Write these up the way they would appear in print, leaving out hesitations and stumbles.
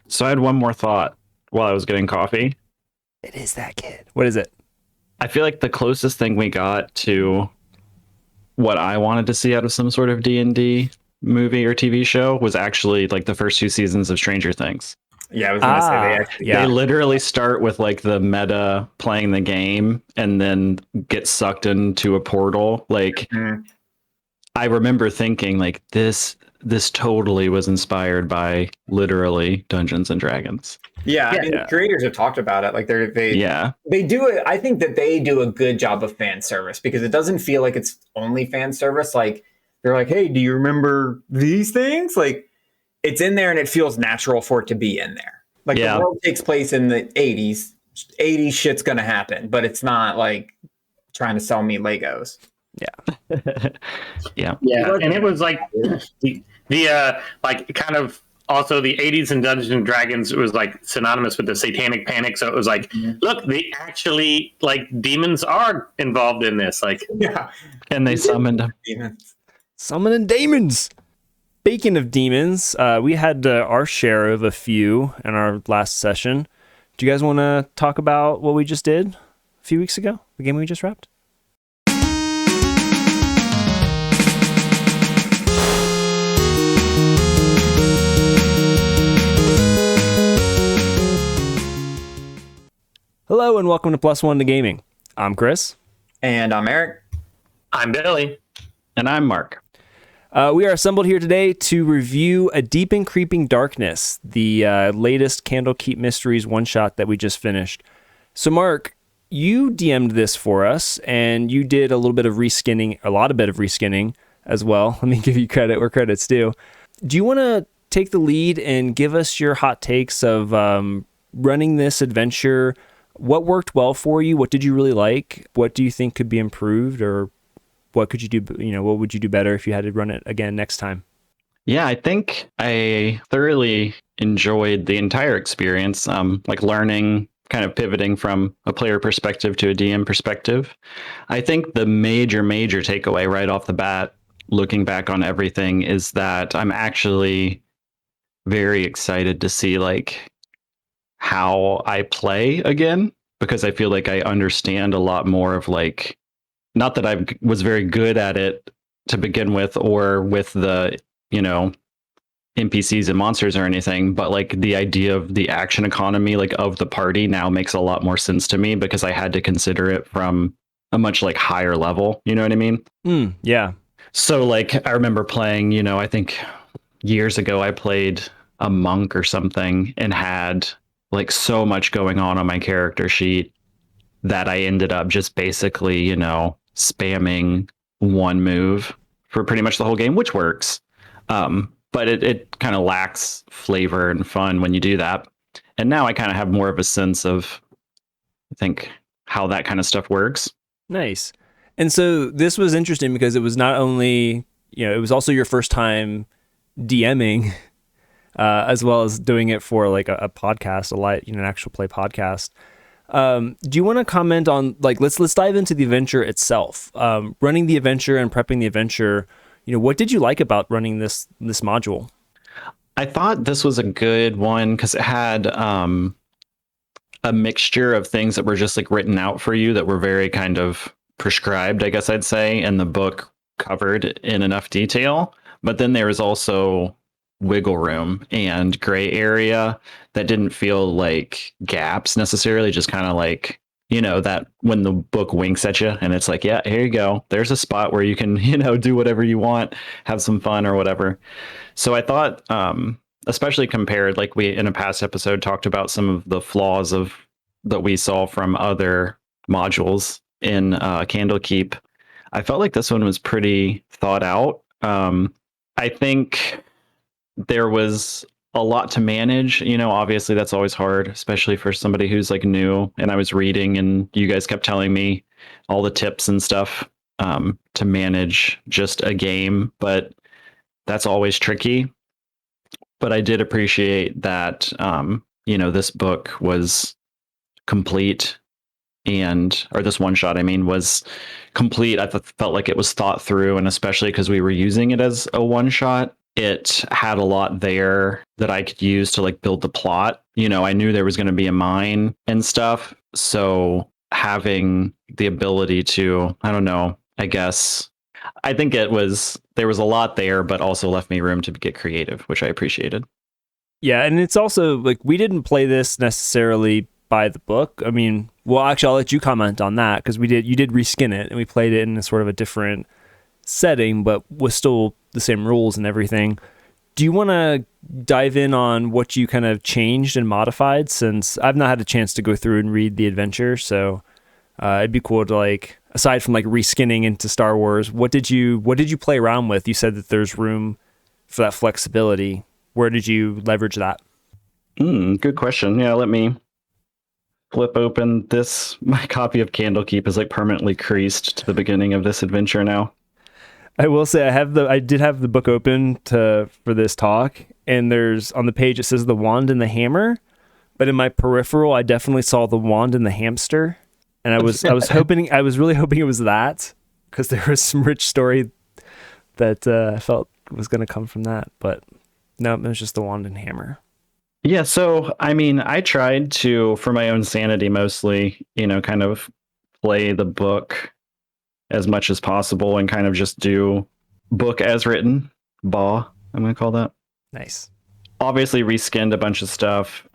So I had one more thought while I was getting coffee. It is that kid. What is it? I feel like the closest thing we got to what I wanted to see out of some sort of D&D movie or TV show was actually like the first two seasons of Stranger Things. Yeah, I was gonna say they Ah, actually They yeah. literally start with like the meta playing the game and then get sucked into a portal. Like Mhm. I remember thinking like this totally was inspired by literally Dungeons and Dragons. Yeah, I Yeah. mean, the creators have talked about it. Like Yeah. they do it. I think that they do a good job of fan service because it doesn't feel like it's only fan service. Like they're like, hey, do you remember these things? Like it's in there and it feels natural for it to be in there. Like the Yeah. world takes place in the 80s. 80s shit's gonna happen, but it's not like trying to sell me Legos. Yeah. Yeah, and it was like the like kind of also the 80s and Dungeons and Dragons was like synonymous with the satanic panic, so it was like look, they actually like demons are involved in this, like Yeah. And they summoned him. Demons. Summoning demons. Speaking of demons, we had our share of a few in our last session. Do you guys want to talk about what we just did a few weeks ago? The game we just wrapped? Hello and welcome to Plus One to Gaming. I'm Chris. And I'm Eric. I'm Billy. And I'm Mark. We are assembled here today to review A Deep and Creeping Darkness, the latest Candlekeep Mysteries one-shot that we just finished. So, Mark, you DM'd this for us, and you did a lot of reskinning as well. Let me give you credit where credit's due. Do you want to take the lead and give us your hot takes of running this adventure? What worked well for you? What did you really like? What do you think could be improved, or what could you do? What would you do better if you had to run it again next time? Yeah, I think I thoroughly enjoyed the entire experience. Like learning, kind of pivoting from a player perspective to a DM perspective. I think the major takeaway right off the bat, looking back on everything, is that I'm actually very excited to see like how I play again, because I feel like I understand a lot more of like, not that I was very good at it to begin with or with the, NPCs and monsters or anything, but like the idea of the action economy, like of the party, now makes a lot more sense to me because I had to consider it from a much like higher level. You know what I mean? Yeah. So like I remember playing, I think years ago I played a monk or something and had like so much going on my character sheet that I ended up just basically, spamming one move for pretty much the whole game, which works. But it kind of lacks flavor and fun when you do that. And now I kind of have more of a sense of, I think, how that kind of stuff works. Nice. And so this was interesting because it was not only, it was also your first time DMing, as well as doing it for like a podcast, an actual play podcast. Do you want to comment on like let's dive into the adventure itself? Running the adventure and prepping the adventure. What did you like about running this module? I thought this was a good one because it had a mixture of things that were just like written out for you that were very kind of prescribed, I guess I'd say, and the book covered in enough detail. But then there was also wiggle room and gray area that didn't feel like gaps necessarily, just kind of like, that when the book winks at you and it's like, yeah, here you go. There's a spot where you can, do whatever you want, have some fun or whatever. So I thought, especially compared, like we in a past episode talked about some of the flaws of that we saw from other modules in Candlekeep. I felt like this one was pretty thought out. I think there was a lot to manage. Obviously that's always hard, especially for somebody who's like new. And I was reading and you guys kept telling me all the tips and stuff to manage just a game, but that's always tricky. But I did appreciate that, this book was complete or this one shot, was complete. I felt like it was thought through, and especially because we were using it as a one shot, it had a lot there that I could use to like build the plot. You know, I knew there was going to be a mine and stuff. So having the ability to, I don't know, I guess I think there was a lot there, but also left me room to get creative, which I appreciated. Yeah, and it's also like we didn't play this necessarily by the book. I mean, well, actually, I'll let you comment on that because you did reskin it and we played it in a sort of a different setting, but with still the same rules and everything. Do you want to dive in on what you kind of changed and modified? Since I've not had a chance to go through and read the adventure, so it'd be cool to like, aside from like reskinning into Star Wars, what did you play around with? You said that there's room for that flexibility. Where did you leverage that? Good question. Yeah, let me flip open this. My copy of Candlekeep is like permanently creased to the beginning of this adventure now. I will say I did have the book open for this talk, and there's on the page it says the wand and the hammer, but in my peripheral I definitely saw the wand and the hamster, and I was really hoping it was that, because there was some rich story that I felt was going to come from that, but no, it was just the wand and hammer. Yeah, so I mean, I tried to, for my own sanity mostly, you know, kind of play the book as much as possible and kind of just do book as written. I'm going to call that. Nice. Obviously reskinned a bunch of stuff,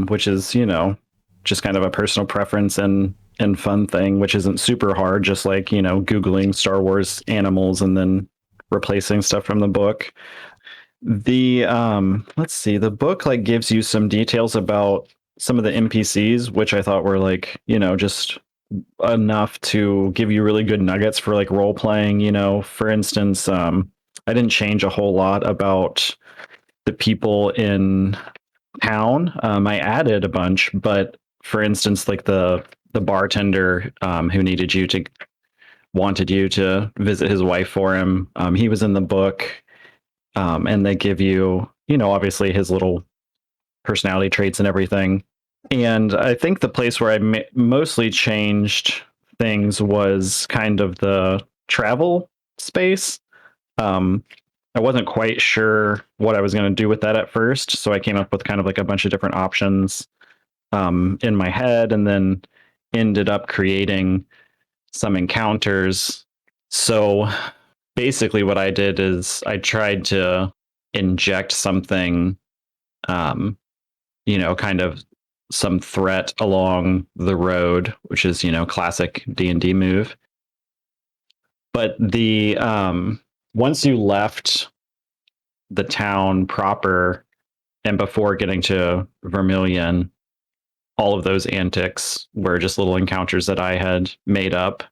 which is, you know, just kind of a personal preference and fun thing, which isn't super hard, just like, you know, Googling Star Wars animals and then replacing stuff from the book. The let's see, the book like gives you some details about some of the NPCs, which I thought were like, you know, just enough to give you really good nuggets for like role playing. You know, for instance, I didn't change a whole lot about the people in town. I added a bunch, but for instance, like the bartender who wanted you to visit his wife for him, he was in the book. And they give you, you know, obviously his little personality traits and everything. And I think the place where I mostly changed things was kind of the travel space. I wasn't quite sure what I was going to do with that at first, so I came up with kind of like a bunch of different options in my head, and then ended up creating some encounters. So basically what I did is I tried to inject something, you know, kind of some threat along the road, which is, you know, classic D&D move. But the once you left the town proper and before getting to Vermilion, all of those antics were just little encounters that I had made up.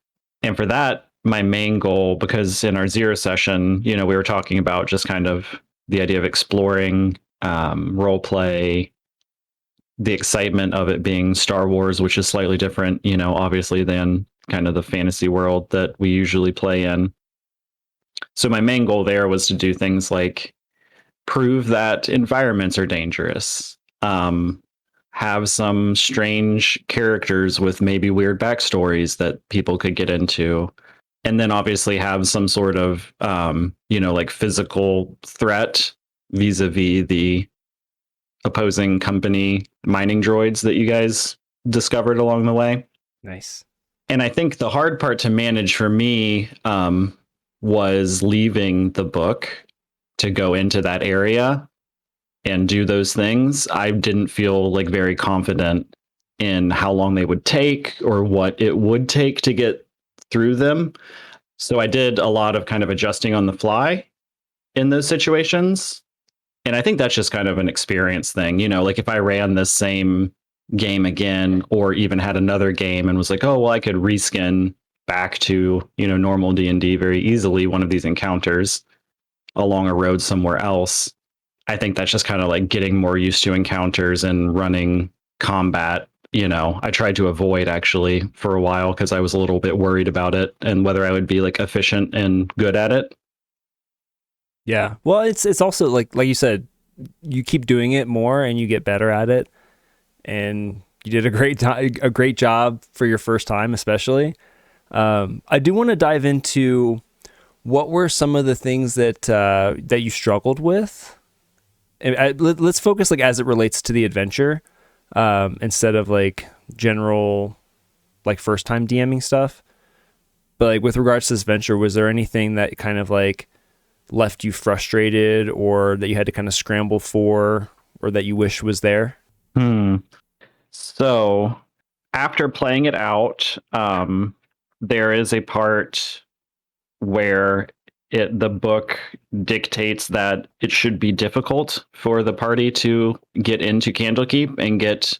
And for that, my main goal, because in our zero session, you know, we were talking about just kind of the idea of exploring role play, the excitement of it being Star Wars, which is slightly different, you know, obviously than kind of the fantasy world that we usually play in. So my main goal there was to do things like prove that environments are dangerous, have some strange characters with maybe weird backstories that people could get into, and then obviously have some sort of you know, like physical threat vis-a-vis the opposing company mining droids that you guys discovered along the way. Nice. And I think the hard part to manage for me was leaving the book to go into that area and do those things. I didn't feel like very confident in how long they would take or what it would take to get through them. So I did a lot of kind of adjusting on the fly in those situations. And I think that's just kind of an experience thing. You know, like if I ran the same game again, or even had another game and was like, oh, well, I could reskin back to, you know, normal D&D very easily, one of these encounters along a road somewhere else. I think that's just kind of like getting more used to encounters and running combat. You know, I tried to avoid actually for a while because I was a little bit worried about it and whether I would be like efficient and good at it. Yeah. Well, it's also like you said, you keep doing it more and you get better at it. And you did a great job for your first time, especially. I do want to dive into what were some of the things that that you struggled with? Let's focus like as it relates to the adventure, instead of like general like first time DMing stuff. But like with regards to this venture, was there anything that kind of like left you frustrated, or that you had to kind of scramble for, or that you wish was there? So after playing it out, there is a part where the book dictates that it should be difficult for the party to get into Candlekeep and get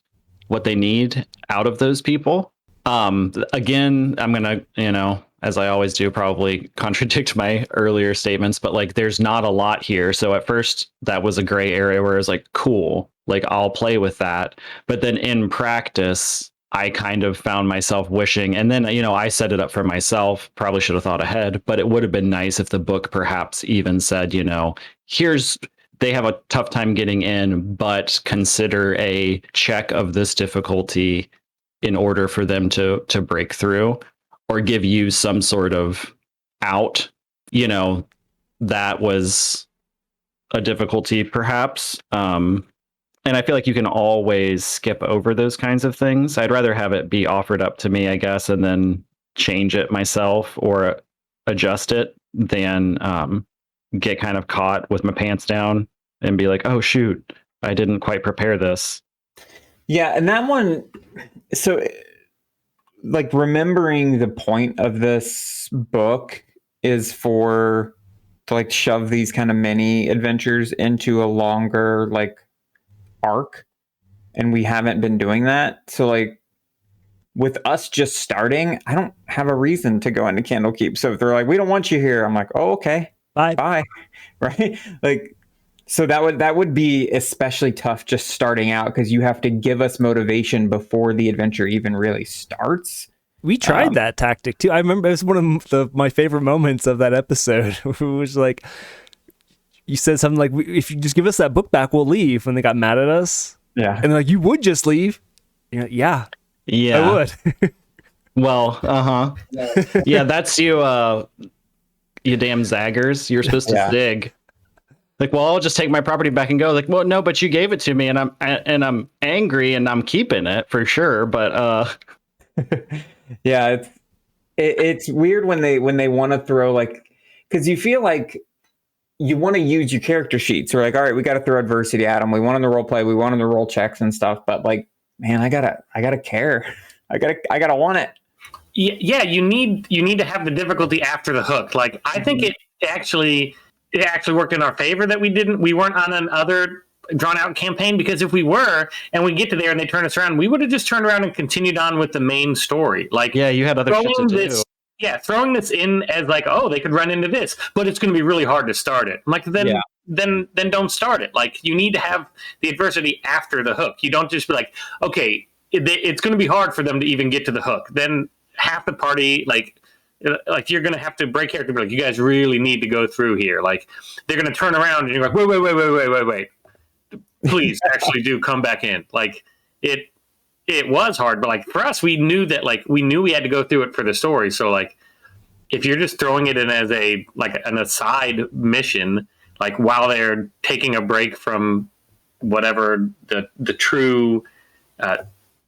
what they need out of those people. Again, I'm gonna, as I always do, probably contradict my earlier statements, but like there's not a lot here. So at first that was a gray area where I was like, cool, like I'll play with that. But then in practice, I kind of found myself wishing, and then, I set it up for myself, probably should have thought ahead, but it would have been nice if the book perhaps even said, they have a tough time getting in, but consider a check of this difficulty in order for them to break through, or give you some sort of out, that was a difficulty perhaps. And I feel like you can always skip over those kinds of things. I'd rather have it be offered up to me, I guess, and then change it myself or adjust it than get kind of caught with my pants down and be like, oh, shoot, I didn't quite prepare this. Yeah, and that one, so like remembering the point of this book is to like shove these kind of mini adventures into a longer like arc, and we haven't been doing that. So like with us just starting, I don't have a reason to go into Candlekeep. So if they're like, we don't want you here, I'm like, oh, okay, bye. Right? Like, so that would be especially tough just starting out, because you have to give us motivation before the adventure even really starts. We tried that tactic too. I remember it was one of my favorite moments of that episode. It was like, you said something like, if you just give us that book back, we'll leave. When they got mad at us. Yeah. And they're like, you would just leave? Yeah, I would. Well, yeah, that's you damn zaggers. You're supposed to dig. Like, well, I'll just take my property back and go. Like, well, no, but you gave it to me, and I'm angry, and I'm keeping it for sure. But yeah, it's weird when they want to throw like, because you feel like you want to use your character sheets. We're like, all right, we got to throw adversity at them. We want them to role play. We want them to roll checks and stuff. But like, man, I gotta care. I gotta want it. Yeah, you need to have the difficulty after the hook. Like, I think it actually worked in our favor that we weren't on another drawn out campaign, because if we were and we get to there and they turn us around, we would have just turned around and continued on with the main story. Like, yeah, you had other shit to do. Yeah, throwing this in as like, oh, they could run into this, but it's going to be really hard to start it. I'm like, then don't start it. Like, you need to have the adversity after the hook. You don't just be like, okay, it's going to be hard for them to even get to the hook. Then half the party, like you're going to have to break character. Be like, you guys really need to go through here. Like, they're going to turn around and you're like, wait. Please actually do come back in. Like, it was hard, but like for us, we knew we had to go through it for the story. So like, if you're just throwing it in as an aside mission, like while they're taking a break from whatever the true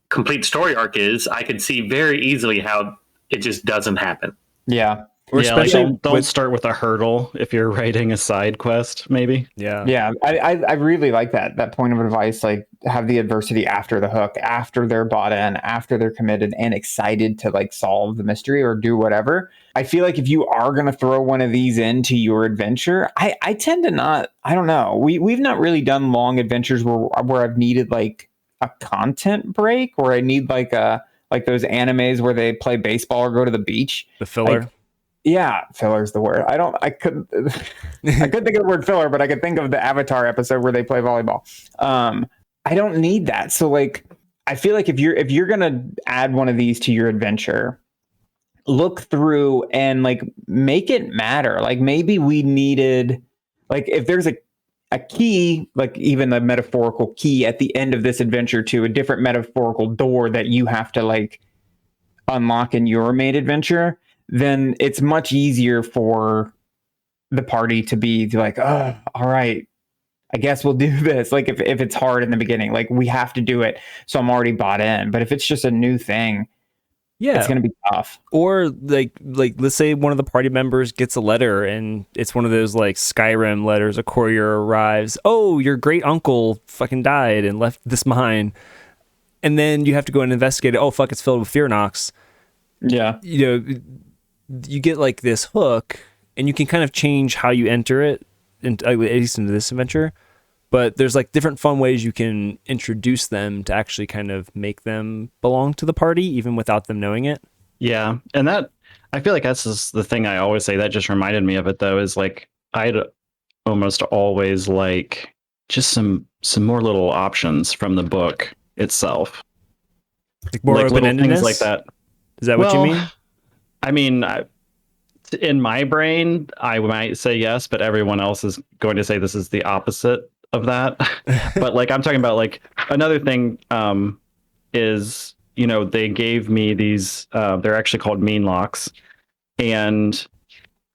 complete story arc is, I could see very easily how it just doesn't happen. Yeah. Or yeah, especially like don't start with a hurdle if you're writing a side quest, maybe. Yeah. I really like that point of advice. Like, have the adversity after the hook, after they're bought in, after they're committed and excited to like solve the mystery or do whatever. I feel like if you are going to throw one of these into your adventure, I tend to not. I don't know. We've not really done long adventures where I've needed like a content break, or I need like those animes where they play baseball or go to the beach. The filler. Like, yeah, filler's the word. I couldn't think of the word filler, but I could think of the Avatar episode where they play volleyball. I don't need that. So like, I feel like if you're gonna add one of these to your adventure, look through and like make it matter. Like, maybe we needed, like, if there's a key, like even a metaphorical key at the end of this adventure to a different metaphorical door that you have to like unlock in your main adventure, then it's much easier for the party to be like, oh, all right, I guess we'll do this. Like if it's hard in the beginning, like we have to do it. So I'm already bought in. But if it's just a new thing, Yeah. it's going to be tough. Or like let's say one of the party members gets a letter and it's one of those like Skyrim letters. A courier arrives. Oh, your great uncle fucking died and left this behind. And then you have to go and investigate it. Oh, fuck, it's filled with fear knocks. Yeah. You know, you get like this hook and you can kind of change how you enter it, at least into this adventure. But there's like different fun ways you can introduce them to actually kind of make them belong to the party, even without them knowing it. Yeah. And that, I feel like that's just the thing I always say. That just reminded me of it, though, is like I'd almost always like just some more little options from the book itself. Like more like little open-endedness? things like that. Is that what you mean? I mean, in my brain, I might say yes, but everyone else is going to say this is the opposite of that. But like I'm talking about like another thing is, you know, they gave me these they're actually called mean locks, and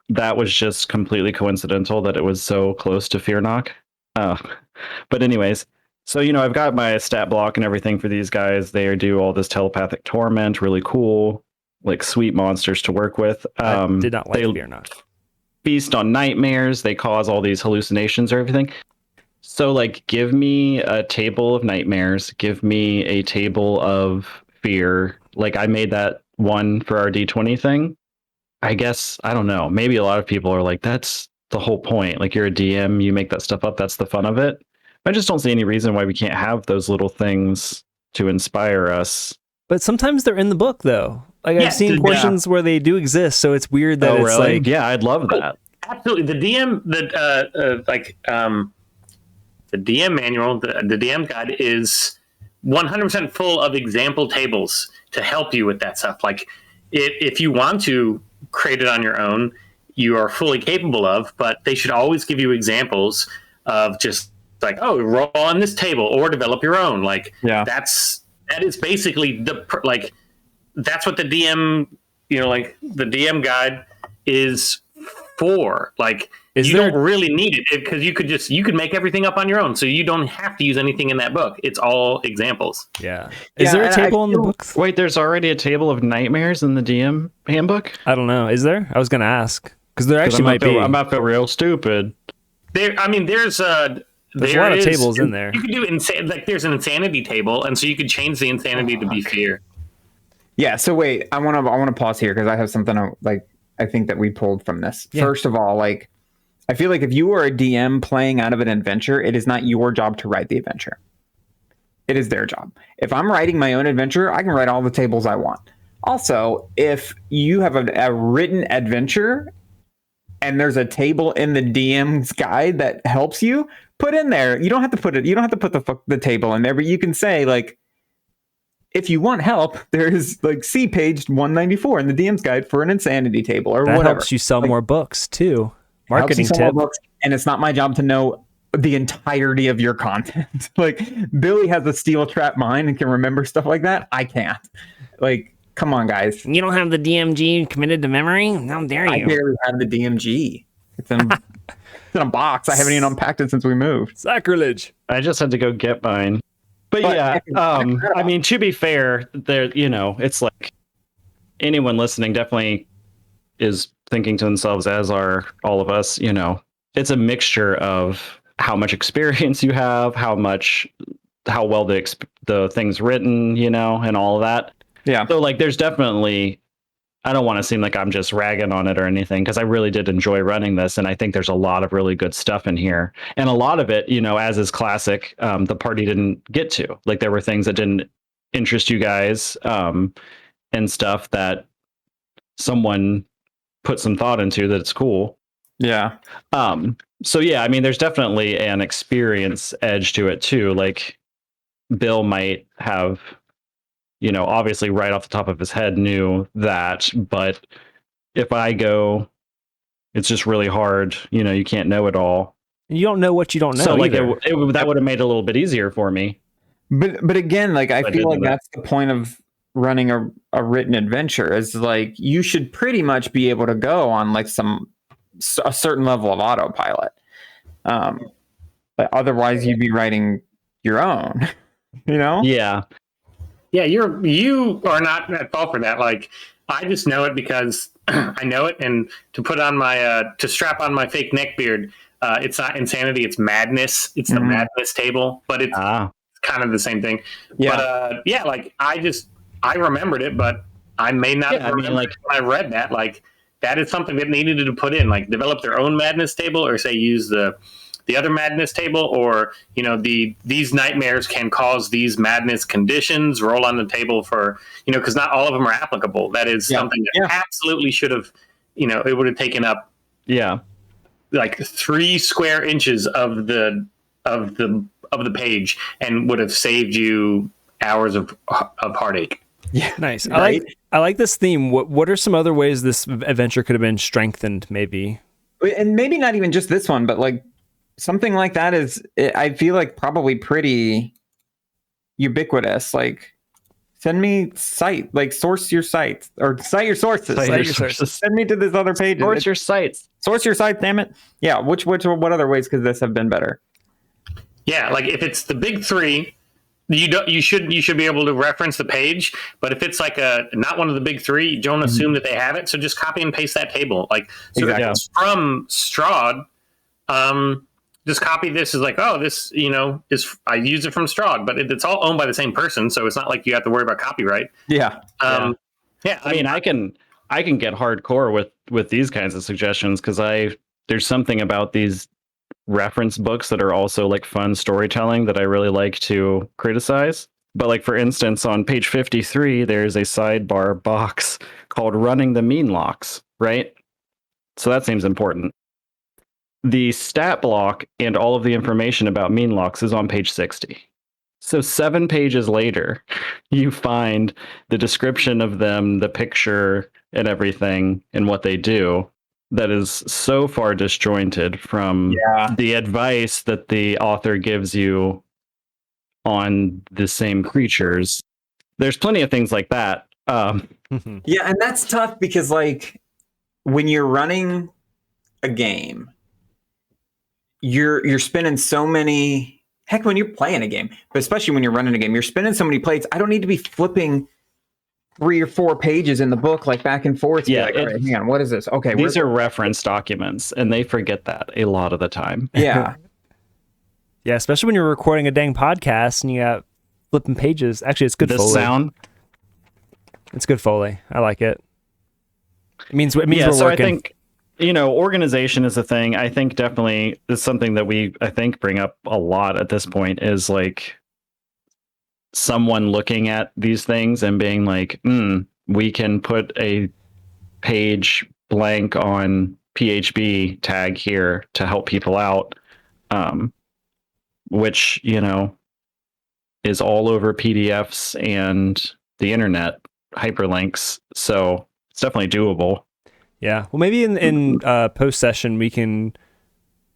that was just completely coincidental that it was so close to fear knock. But anyways, so you know, I've got my stat block and everything for these guys. They do all this telepathic torment, really cool, like sweet monsters to work with. I did not like fear knock. Feast on nightmares. They cause all these hallucinations or everything. So like give me a table of nightmares, give me a table of fear. Like I made that one for our D20 thing. I guess, I don't know, maybe a lot of people are like, that's the whole point. Like you're a DM, you make that stuff up, that's the fun of it. I just don't see any reason why we can't have those little things to inspire us. But sometimes they're in the book though. Like I've seen portions where they do exist, so it's weird that it's really? like, yeah, I'd love that. Absolutely. The DM the DM manual, the DM guide is 100% full of example tables to help you with that stuff. Like if you want to create it on your own, you are fully capable of, but they should always give you examples of just like, oh, roll on this table or develop your own. Like that is basically that's what the DM, you know, like the DM guide is for. Like you don't really need it because you could make everything up on your own, so you don't have to use anything in that book. It's all examples. Yeah. Is there a table in the book? Wait, there's already a table of nightmares in the DM handbook? I don't know. Is there? I was going to ask because there actually might be. I'm about to feel real stupid. There's a lot of tables in there. You can do there's an insanity table, and so you could change the insanity to be fear. Yeah. So wait, I want to pause here because I have something I think that we pulled from this. Yeah. First of all, like I feel like if you are a DM playing out of an adventure, it is not your job to write the adventure. It is their job. If I'm writing my own adventure, I can write all the tables I want. Also, if you have a written adventure and there's a table in the DM's guide that helps you, put in there. You don't have to put the table in there, but you can say like, if you want help, there's like see page 194 in the DM's guide for an insanity table or whatever. That helps you sell more books too. Marketing tip. And it's not my job to know the entirety of your content. Like Billy has a steel trap mind and can remember stuff like that. I can't. Like, come on, guys. You don't have the DMG committed to memory? How dare you? I barely have the DMG. It's in a box. I haven't even unpacked it since we moved. Sacrilege. I just had to go get mine. But yeah, I mean, to be fair, there, you know, it's like anyone listening definitely is thinking to themselves, as are all of us, you know, it's a mixture of how much experience you have, how well the thing's written, you know, and all of that. Yeah. So like, there's definitely, I don't want to seem like I'm just ragging on it or anything, because I really did enjoy running this. And I think there's a lot of really good stuff in here. And a lot of it, you know, as is classic, the party didn't get to. Like there were things that didn't interest you guys and stuff that someone put some thought into that it's cool. Yeah. So yeah, I mean, there's definitely an experience edge to it too. Like Bill might have, you know, obviously right off the top of his head knew that, but if I go, it's just really hard. You know, you can't know it all. You don't know what you don't know. So like that would have made it a little bit easier for me. But again, like I feel like that's the point of running a written adventure is like you should pretty much be able to go on like some a certain level of autopilot. But otherwise, you'd be writing your own. You know? Yeah. Yeah, you are not at fault for that. Like, I just know it because I know it, and to put on my to strap on my fake neck beard, it's not insanity, it's madness. It's the madness table, but it's kind of the same thing. Yeah. But yeah, like I remembered it, but I may not have remembered it when I read that. Like, that is something that they needed to put in, like develop their own madness table, or say use the other madness table, or these nightmares can cause these madness conditions, roll on the table for, because not all of them are applicable. That is something that absolutely should have, it would have taken up like 3 square inches of the page, and would have saved you hours of heartache. Yeah, nice. Right? I like this theme. What are some other ways this adventure could have been strengthened, maybe? And maybe not even just this one, but like something like that I feel like probably pretty ubiquitous. Like, send me source your sites, or cite your sources. Cite your sources. Send me to this other page. Source your sites. Source your site, damn it. Yeah, what other ways could this have been better? Yeah, like if it's the big 3, you should be able to reference the page. But if it's like not one of the big 3, don't assume that they have it. So just copy and paste that table. Like, so if it's from Strahd, just copy this as like, oh, this, is, I use it from Strahd, but it's all owned by the same person, so it's not like you have to worry about copyright. Yeah. I mean, I can get hardcore with these kinds of suggestions, because there's something about these reference books that are also like fun storytelling that I really like to criticize. But like, for instance, on page 53, there's a sidebar box called Running the Mean Locks, right? So that seems important. The stat block and all of the information about mean locks is on page 60. So 7 pages later, you find the description of them, the picture and everything, and what they do, that is so far disjointed from the advice that the author gives you on the same creatures. There's plenty of things like that. Yeah, and that's tough because, like, when you're running a game, you're spinning so many, heck, when you're playing a game, but especially when you're running a game, you're spinning so many plates. I don't need to be flipping 3 or 4 pages in the book, like back and forth. Yeah, like, all right, hang on, what is this? Okay, these are reference documents, and they forget that a lot of the time. Yeah. Yeah, especially when you're recording a dang podcast and you got flipping pages. Actually, it's good the Foley. Sound. It's good Foley. I like it. It means we're so working. I think, organization is a thing. I think definitely is something that I think bring up a lot at this point, is like someone looking at these things and being like, we can put a page blank on PHB tag here to help people out, which, is all over PDFs and the internet hyperlinks. So it's definitely doable. Yeah. Well, maybe in post session, we can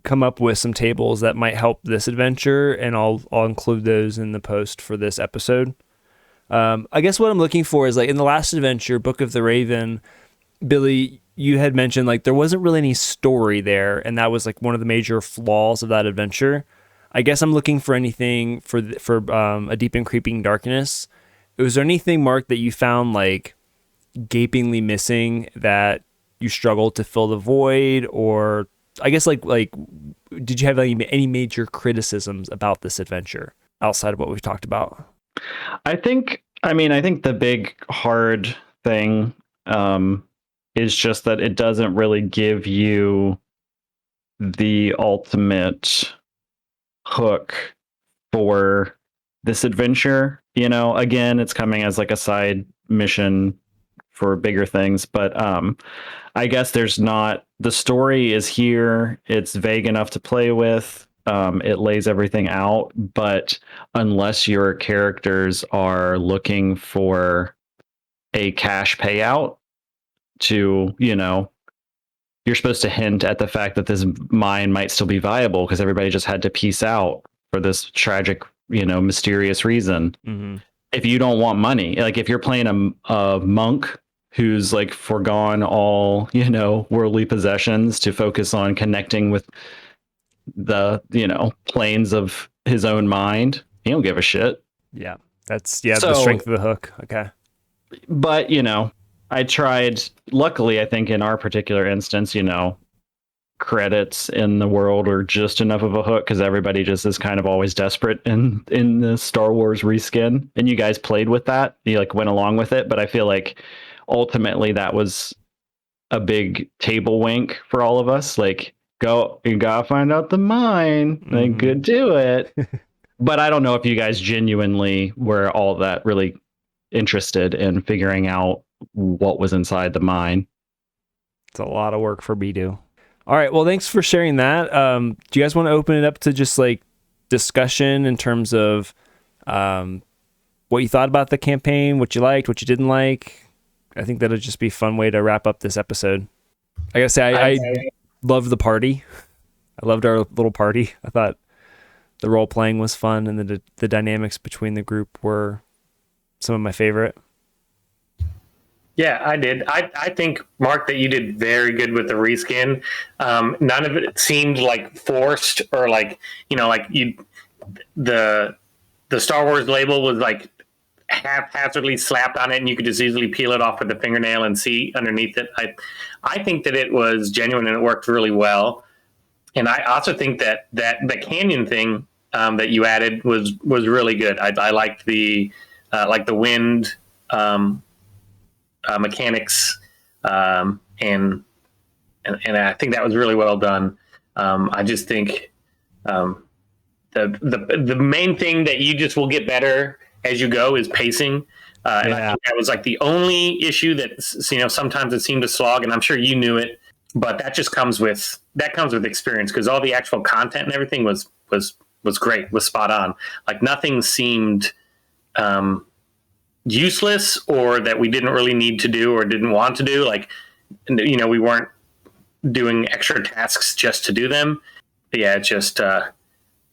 come up with some tables that might help this adventure, and I'll include those in the post for this episode. I guess what I'm looking for is, like, in the last adventure, Book of the Raven, Billy, you had mentioned like there wasn't really any story there, and that was like one of the major flaws of that adventure. I guess I'm looking for anything for A Deep and Creeping Darkness. Was there anything, Mark, that you found like gapingly missing that you struggled to fill the void, or I guess like did you have any major criticisms about this adventure outside of what we've talked about? I think the big hard thing is just that it doesn't really give you the ultimate hook for this adventure. Again, it's coming as like a side mission for bigger things, but I guess the story is here. It's vague enough to play with. It lays everything out, but unless your characters are looking for a cash payout to, you're supposed to hint at the fact that this mine might still be viable because everybody just had to peace out for this tragic, mysterious reason. Mm-hmm. If you don't want money, like if you're playing a monk who's like foregone all, worldly possessions to focus on connecting with the, planes of his own mind. He don't give a shit. Yeah. That's the So, strength of the hook. Okay. but, I tried, luckily, I think in our particular instance, credits in the world are just enough of a hook because everybody just is kind of always desperate in the Star Wars reskin, and you guys played with that. You like went along with it, but I feel like ultimately that was a big table wink for all of us. Like, you gotta find out the mine. Like, good, do it. But I don't know if you guys genuinely were all that really interested in figuring out what was inside the mine. It's a lot of work for me to. All right. Well, thanks for sharing that. Do you guys want to open it up to just like discussion in terms of what you thought about the campaign, what you liked, what you didn't like? I think that'll just be a fun way to wrap up this episode. I gotta say, I loved the party. I loved our little party. I thought the role playing was fun, and the dynamics between the group were some of my favorite. Yeah, I did. I think, Mark, that you did very good with the reskin. None of it seemed like forced or like, the Star Wars label was like haphazardly slapped on it, and you could just easily peel it off with a fingernail and see underneath it. I think that it was genuine and it worked really well. And I also think that the canyon thing that you added was really good. I liked the wind mechanics, and I think that was really well done. I just think the main thing that you just will get better as you go is pacing. And I think that was like the only issue that sometimes it seemed to slog, and I'm sure you knew it, but that just comes with experience, because all the actual content and everything was great, was spot on. Like nothing seemed useless or that we didn't really need to do or didn't want to do. Like, we weren't doing extra tasks just to do them. But yeah, it's just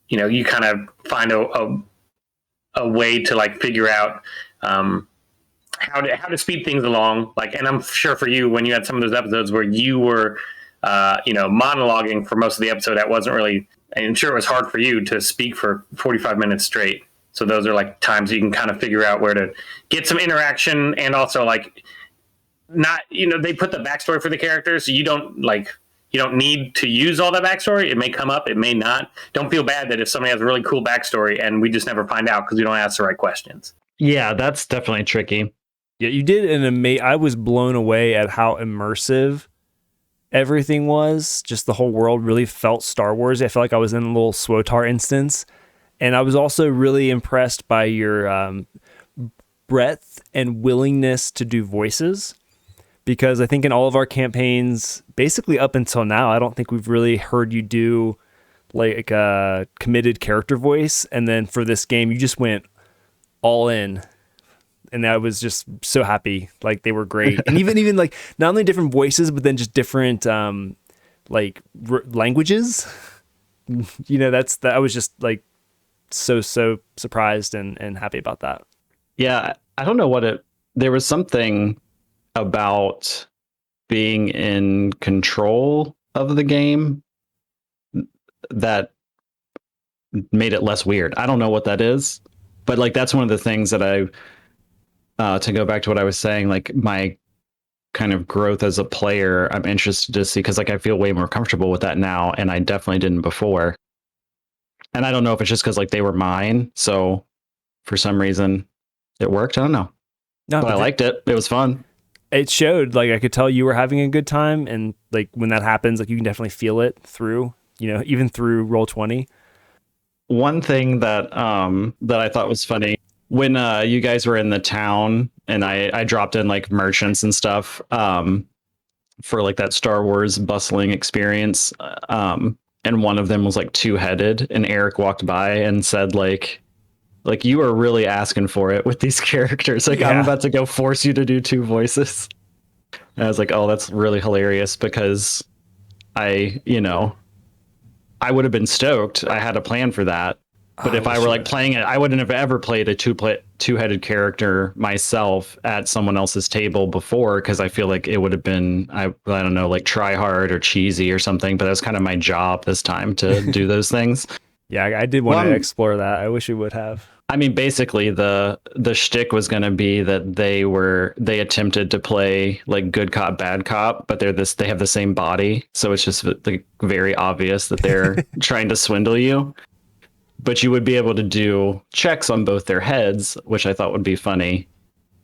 you kind of find a way to like figure out how to speed things along. Like, and I'm sure for you, when you had some of those episodes where you were monologuing for most of the episode, that wasn't really, I'm sure it was hard for you to speak for 45 minutes straight. So those are like times you can kind of figure out where to get some interaction, and also like not, they put the backstory for the characters. So you don't need to use all that backstory. It may come up, it may not. Don't feel bad that if somebody has a really cool backstory and we just never find out because we don't ask the right questions. Yeah, that's definitely tricky. Yeah, you did an amazing. I was blown away at how immersive everything was. Just the whole world really felt Star Wars. I felt like I was in a little SWOTAR instance. And I was also really impressed by your breadth and willingness to do voices, because I think in all of our campaigns, basically up until now, I don't think we've really heard you do like a committed character voice. And then for this game, you just went all in. And I was just so happy. Like, they were great. And even like not only different voices, but then just different languages. I was just like so surprised and happy about that. Yeah, I don't know there was something about being in control of the game that made it less weird. I don't know what that is, but like that's one of the things that to go back to what I was saying, like my kind of growth as a player, I'm interested to see, because like I feel way more comfortable with that now, and I definitely didn't before. And I don't know if it's just because like they were mine, so for some reason it worked. I don't know. No, but I liked it. It was fun. It showed. Like, I could tell you were having a good time, and like when that happens, like you can definitely feel it through, even through Roll20. One thing that I thought was funny, when you guys were in the town and I dropped in like merchants and stuff for like that Star Wars bustling experience, and one of them was like two-headed, and Eric walked by and said like you are really asking for it with these characters. Like, yeah. I'm about to go force you to do two voices. And I was like, oh, that's really hilarious, because I would have been stoked. I had a plan for that. But if I were like playing it, I wouldn't have ever played a two-headed character myself at someone else's table before, because I feel like it would have been I don't know, like try hard or cheesy or something. But that's kind of my job this time to do those things. Yeah, I did want to explore that. I wish we would have. I mean, basically the shtick was going to be that they attempted to play like good cop, bad cop, but they have the same body, so it's just like very obvious that they're trying to swindle you. But you would be able to do checks on both their heads, which I thought would be funny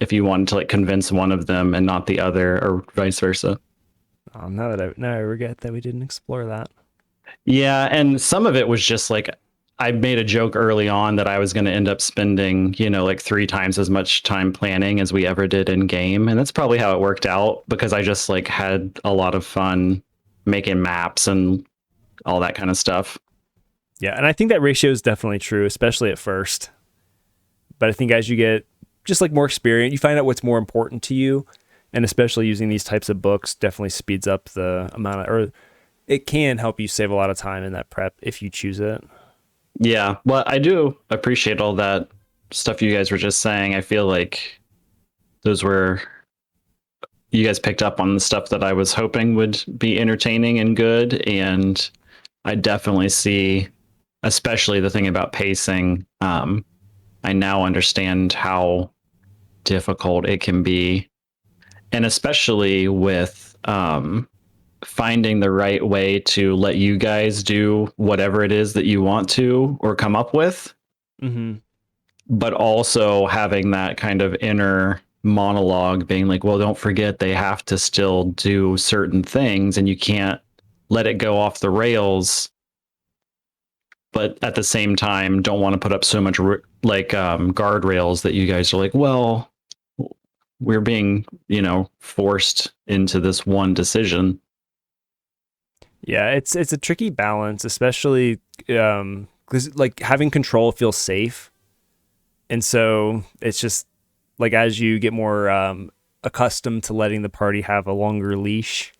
if you wanted to like convince one of them and not the other, or vice versa. Now I regret that we didn't explore that. Yeah, and some of it was just like I made a joke early on that I was going to end up spending, like 3 times as much time planning as we ever did in game, and that's probably how it worked out, because I just like had a lot of fun making maps and all that kind of stuff. Yeah, and I think that ratio is definitely true, especially at first. But I think as you get just like more experience, you find out what's more important to you, and especially using these types of books definitely speeds up the amount of, or it can help you save a lot of time in that prep if you choose it. Yeah, well, I do appreciate all that stuff you guys were just saying. I feel like you guys picked up on the stuff that I was hoping would be entertaining and good, and I definitely see, especially the thing about pacing. I now understand how difficult it can be, and especially with finding the right way to let you guys do whatever it is that you want to or come up with, but also having that kind of inner monologue being like, well, don't forget they have to still do certain things and you can't let it go off the rails, but at the same time don't want to put up so much guardrails that you guys are like, well, we're being forced into this one decision. Yeah, it's a tricky balance, especially because like having control feels safe, and so it's just like as you get more accustomed to letting the party have a longer leash,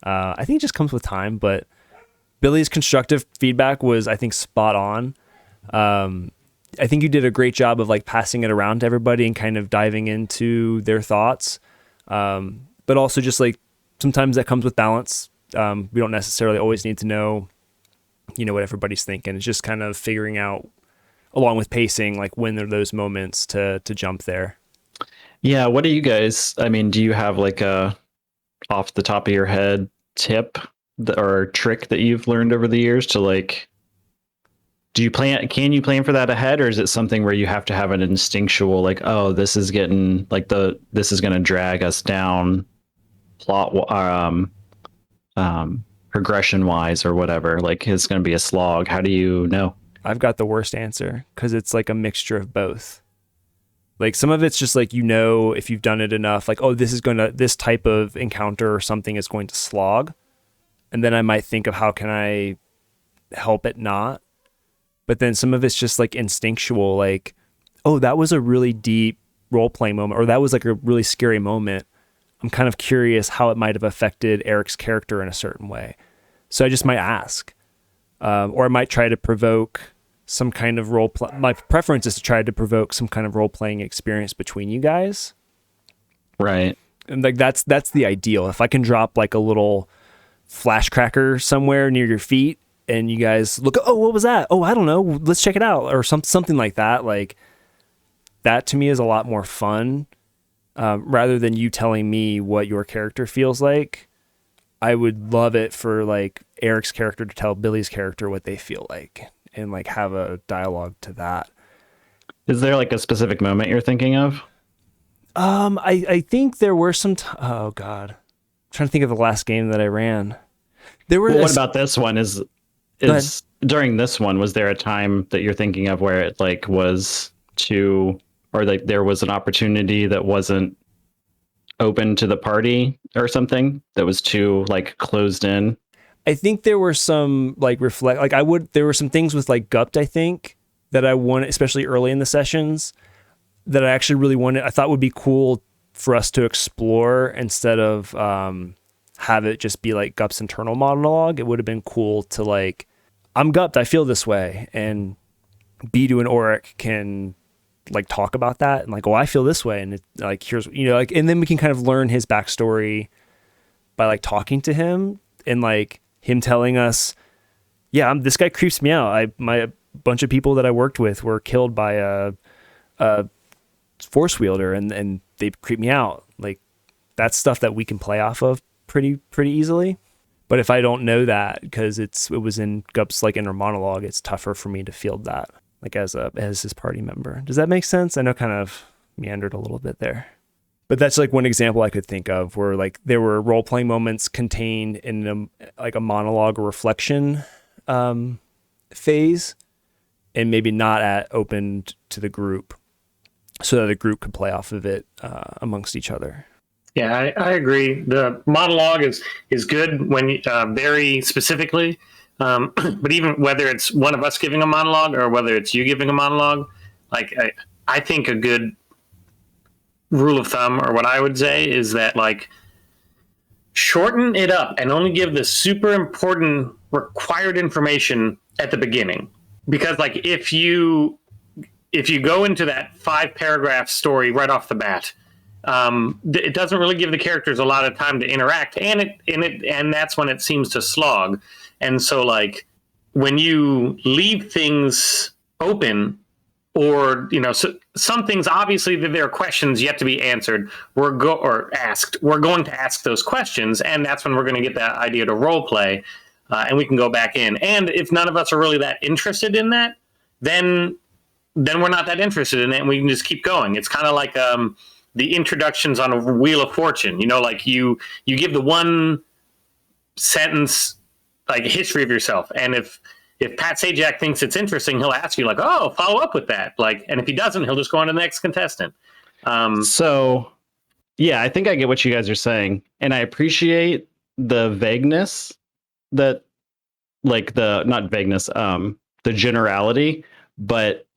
I think it just comes with time. But Billy's constructive feedback was, I think, spot on. I think you did a great job of like passing it around to everybody and kind of diving into their thoughts, but also just like sometimes that comes with balance. We don't necessarily always need to know, what everybody's thinking. It's just kind of figuring out, along with pacing, like when are those moments to jump there. Yeah. What do you guys, do you have like a off the top of your head tip or trick that you've learned over the years to like, can you plan for that ahead, or is it something where you have to have an instinctual, like, oh, this is getting like this is going to drag us down plot, progression wise or whatever, like it's going to be a slog? How do you know? I've got the worst answer, because it's like a mixture of both. Like some of it's just like, if you've done it enough, like, oh, this type of encounter or something is going to slog. And then I might think of how can I help it not. But then some of it's just like instinctual, like, oh, that was a really deep role-playing moment, or that was like a really scary moment. I'm kind of curious how it might have affected Eric's character in a certain way. So I just might ask. Or I might try to provoke some kind of my preference is to try to provoke some kind of role-playing experience between you guys. Right. And like that's the ideal. If I can drop like a little flash cracker somewhere near your feet, and you guys look, oh, what was that? Oh, I don't know. Let's check it out. Or something like that. Like that to me is a lot more fun, rather than you telling me what your character feels like. I would love it for like Eric's character to tell Billy's character what they feel like and like have a dialogue to that. Is there like a specific moment you're thinking of? I think there were some, oh God, I'm trying to think of the last game that I ran. There were, what about this one is during this one, was there a time that you're thinking of where it like was too, or like there was an opportunity that wasn't open to the party or something that was too like closed in? I think there were some like there were some things with like Gupped, I think, that I wanted, especially early in the sessions, that I actually really wanted, I thought would be cool for us to explore instead of have it just be like Gup's internal monologue. It would have been cool to like, I'm Gupped, I feel this way, and Bidu and Auric can like talk about that and like, oh, I feel this way, and it, like here's like, and then we can kind of learn his backstory by like talking to him and like him telling us, yeah, this guy creeps me out. My bunch of people that I worked with were killed by a force wielder, and they creep me out. Like that's stuff that we can play off of pretty easily. But if I don't know that because it was in Gup's like inner monologue, it's tougher for me to field that like as his party member. Does that make sense? I know kind of meandered a little bit there. But that's like one example I could think of where like there were role playing moments contained in like a monologue or reflection phase, and maybe not open to the group, so that the group could play off of it amongst each other. Yeah, I agree. The monologue is good when very specifically, but even whether it's one of us giving a monologue or whether it's you giving a monologue, like I think a good rule of thumb, or what I would say, is that like shorten it up and only give the super important required information at the beginning. Because like if you go into that 5-paragraph story right off the bat, it doesn't really give the characters a lot of time to interact, and that's when it seems to slog. And so like when you leave things open, or so some things, obviously that there are questions yet to be answered, we're going to ask those questions, and that's when we're going to get that idea to role play, and we can go back in. And if none of us are really that interested in that, then we're not that interested in it, and we can just keep going. It's kind of like the introductions on a Wheel of Fortune. Like you give the one sentence like history of yourself, and if Pat Sajak thinks it's interesting, he'll ask you like, "Oh, follow up with that." Like, and if he doesn't, he'll just go on to the next contestant. So, yeah, I think I get what you guys are saying, and I appreciate the vagueness that, like not vagueness, the generality. But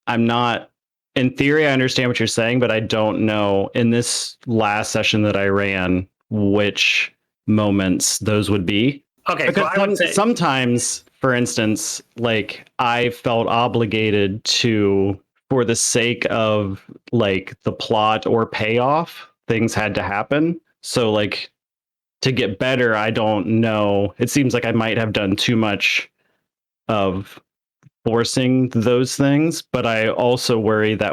I'm not. In theory, I understand what you're saying, but I don't know in this last session that I ran which moments those would be. Okay, because so I would say sometimes, for instance, like I felt obligated to, for the sake of like the plot or payoff, things had to happen. So like to get better, I don't know. It seems like I might have done too much of forcing those things, but I also worry that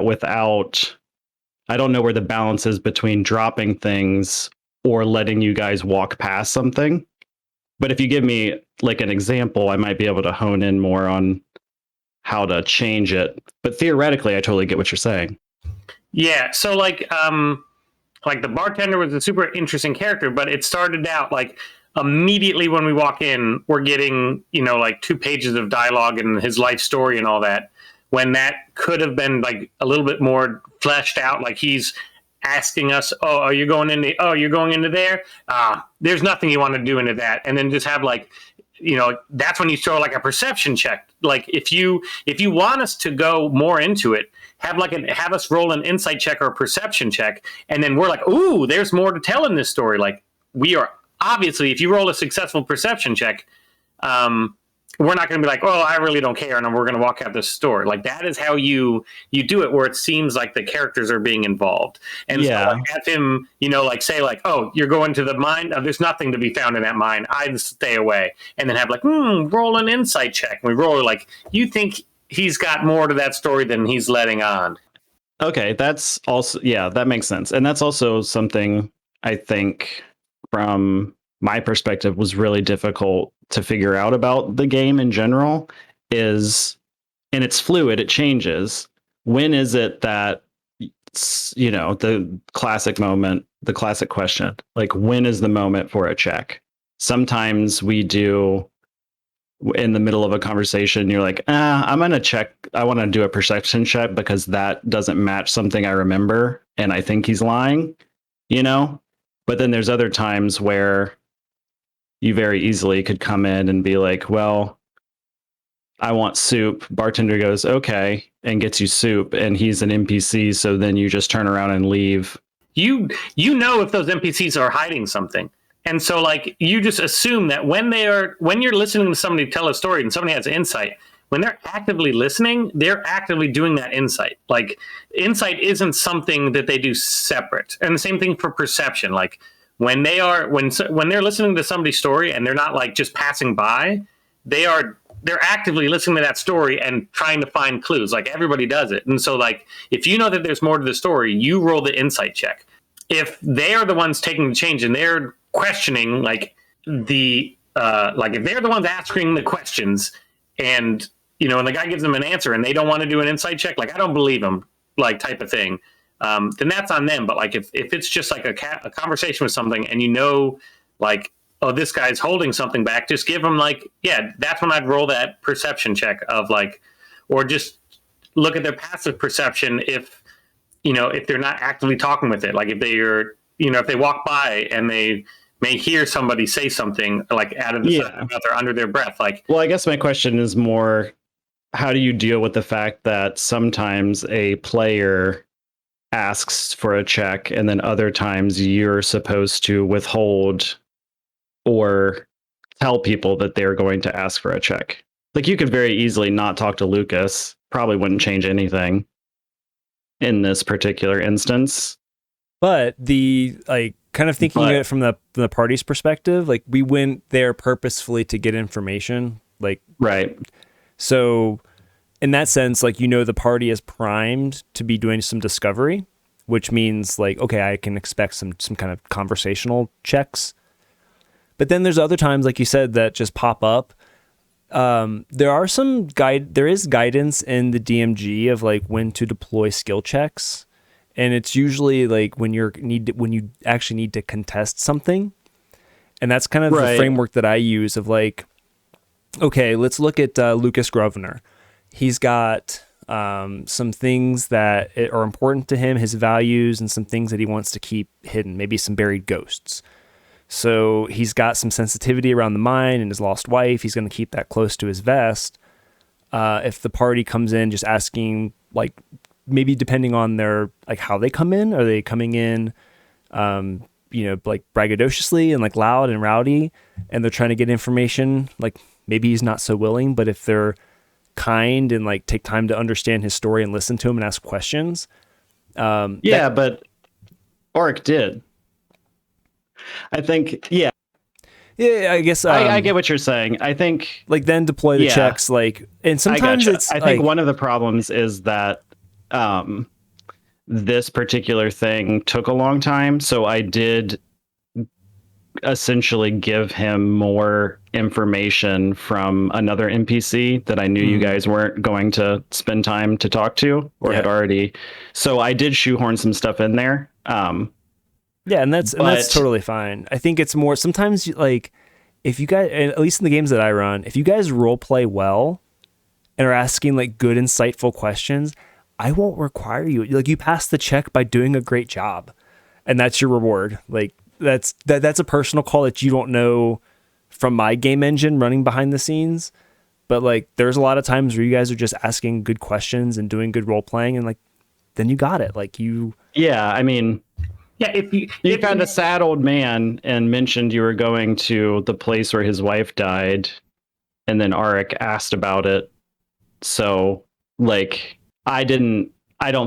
I don't know where the balance is between dropping things or letting you guys walk past something. But if you give me like an example, I might be able to hone in more on how to change it. But theoretically, I totally get what you're saying. Yeah. So like the bartender was a super interesting character, but it started out like immediately when we walk in, we're getting, like 2 pages of dialogue and his life story and all that, when that could have been like a little bit more fleshed out. Like he's asking us, oh, you're going into there? There's nothing you want to do into that. And then just have like, that's when you throw like a perception check. Like if you want us to go more into it, have us roll an insight check or a perception check. And then we're like, ooh, there's more to tell in this story. Like we are obviously, if you roll a successful perception check, we're not going to be like, oh, I really don't care, and we're going to walk out this story. Like that is how you do it, where it seems like the characters are being involved. And so like, have him, like say like, oh, you're going to the mine. There's nothing to be found in that mine. I'd stay away. And then have like, roll an insight check. And we roll like, you think he's got more to that story than he's letting on. Okay, that's also, yeah, that makes sense. And that's also something I think from my perspective was really difficult to figure out about the game in general is, and it's fluid, it changes. When is it that, the classic moment, the classic question, like when is the moment for a check? Sometimes we do in the middle of a conversation, you're like, I'm going to check. I want to do a perception check because that doesn't match something I remember. And I think he's lying, but then there's other times where you very easily could come in and be like, well, I want soup. Bartender goes, okay, and gets you soup. And he's an NPC. So then you just turn around and leave. You know if those NPCs are hiding something. And so like you just assume that when you're listening to somebody tell a story and somebody has insight, when they're actively listening, they're actively doing that insight. Like insight isn't something that they do separate. And the same thing for perception. Like when they're listening to somebody's story and they're not like just passing by, they're actively listening to that story and trying to find clues. Like everybody does it. And so like if you know that there's more to the story, you roll the insight check. If they are the ones taking the change and they're questioning like if they're the ones asking the questions and and the guy gives them an answer and they don't want to do an insight check, like I don't believe them, like type of thing, then that's on them. But like if it's just like a conversation with something and like, oh, this guy's holding something back, just give them like, yeah, that's when I'd roll that perception check of like, or just look at their passive perception if they're not actively talking with it. Like if if they walk by and they may hear somebody say something like out of the side of their mouth or under their breath. Like, well, I guess my question is more, how do you deal with the fact that sometimes a player asks for a check and then other times you're supposed to withhold or tell people that they're going to ask for a check? Like you could very easily not talk to Lucas, probably wouldn't change anything in this particular instance. But the kind of thinking of it from the party's perspective, like we went there purposefully to get information, like right. So in that sense, like the party is primed to be doing some discovery, which means like okay, I can expect some kind of conversational checks. But then there's other times, like you said, that just pop up. There is guidance in the DMG of like when to deploy skill checks. And it's usually like when you actually need to contest something. And that's kind of the framework that I use of like, okay, let's look at Lucas Grosvenor. He's got some things that are important to him, his values, and some things that he wants to keep hidden, maybe some buried ghosts. So he's got some sensitivity around the mine and his lost wife. He's going to keep that close to his vest. If the party comes in just asking like, maybe depending on their like how they come in, are they coming in like braggadociously and like loud and rowdy and they're trying to get information, like maybe he's not so willing. But if they're kind and like take time to understand his story and listen to him and ask questions, but Oric did, I think. I guess I get what you're saying. I think like then deploy the checks, like, and sometimes I think one of the problems is that this particular thing took a long time, so I did essentially give him more information from another NPC that I knew you guys weren't going to spend time to talk to or had already. So I did shoehorn some stuff in there. And that's totally fine. I think it's more sometimes like if you guys, at least in the games that I run, if you guys role play well and are asking like good, insightful questions, I won't require you. Like you pass the check by doing a great job, and that's your reward. Like that's a personal call that you don't know from my game engine running behind the scenes. But like there's a lot of times where you guys are just asking good questions and doing good role playing, and like then you got it. Like you. Yeah, I mean. Yeah, if you found a sad old man and mentioned you were going to the place where his wife died, and then Arik asked about it. So, like, I don't